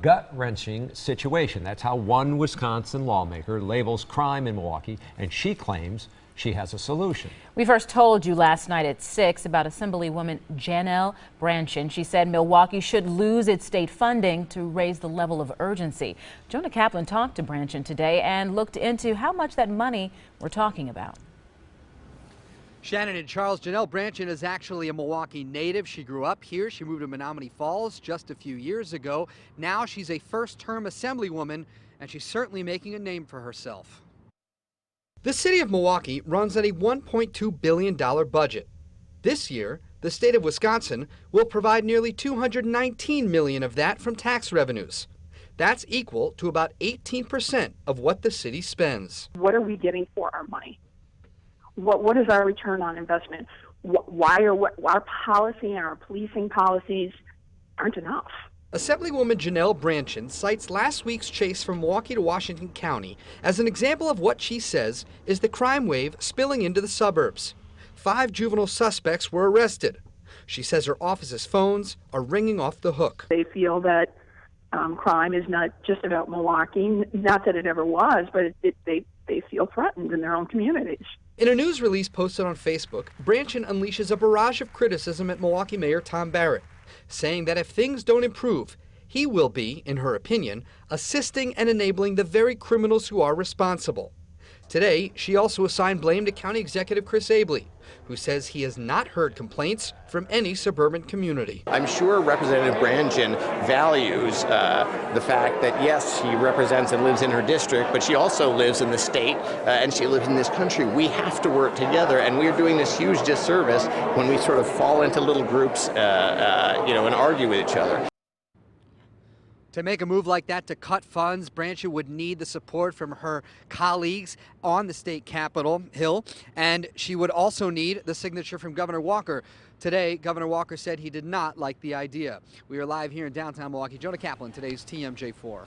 gut-wrenching situation. That's how one Wisconsin lawmaker labels crime in Milwaukee, and she claims she has a solution. We first told you last night at 6 about Assemblywoman Journal Sentinel. She said Milwaukee should lose its state funding to raise the level of urgency. Jonah Kaplan talked to Sentinel today and looked into how much that money we're talking about. Shannon and Charles, Journal Sentinel is actually a Milwaukee native. She grew up here. She moved to Menominee Falls just a few years ago. Now she's a first-term assemblywoman, and she's certainly making a name for herself. The city of Milwaukee runs on a $1.2 billion budget. This year, the state of Wisconsin will provide nearly $219 million of that from tax revenues. That's equal to about 18% of what the city spends. What are we getting for our money? What is our return on investment? Why are our policy and our policing policies aren't enough? Assemblywoman Journal Sentinel cites last week's chase from Milwaukee to Washington County as an example of what she says is the crime wave spilling into the suburbs. 5 juvenile suspects were arrested. She says her office's phones are ringing off the hook. They feel that crime is not just about Milwaukee, not that it ever was, but they feel threatened in their own communities. In a news release posted on Facebook, Sentinel unleashes a barrage of criticism at Milwaukee Mayor Tom Barrett, saying that if things don't improve, he will be, in her opinion, assisting and enabling the very criminals who are responsible. Today, she also assigned blame to County Executive Chris Abley, who says he has not heard complaints from any suburban community. I'm sure Representative Branchen values the fact that, yes, she represents and lives in her district, but she also lives in the state and she lives in this country. We have to work together, and we are doing this huge disservice when we sort of fall into little groups, and argue with each other. To make a move like that to cut funds, Sentinel would need the support from her colleagues on the state Capitol Hill, and she would also need the signature from Governor Walker. Today, Governor Walker said he did not like the idea. We are live here in downtown Milwaukee. Jonah Kaplan, today's TMJ4.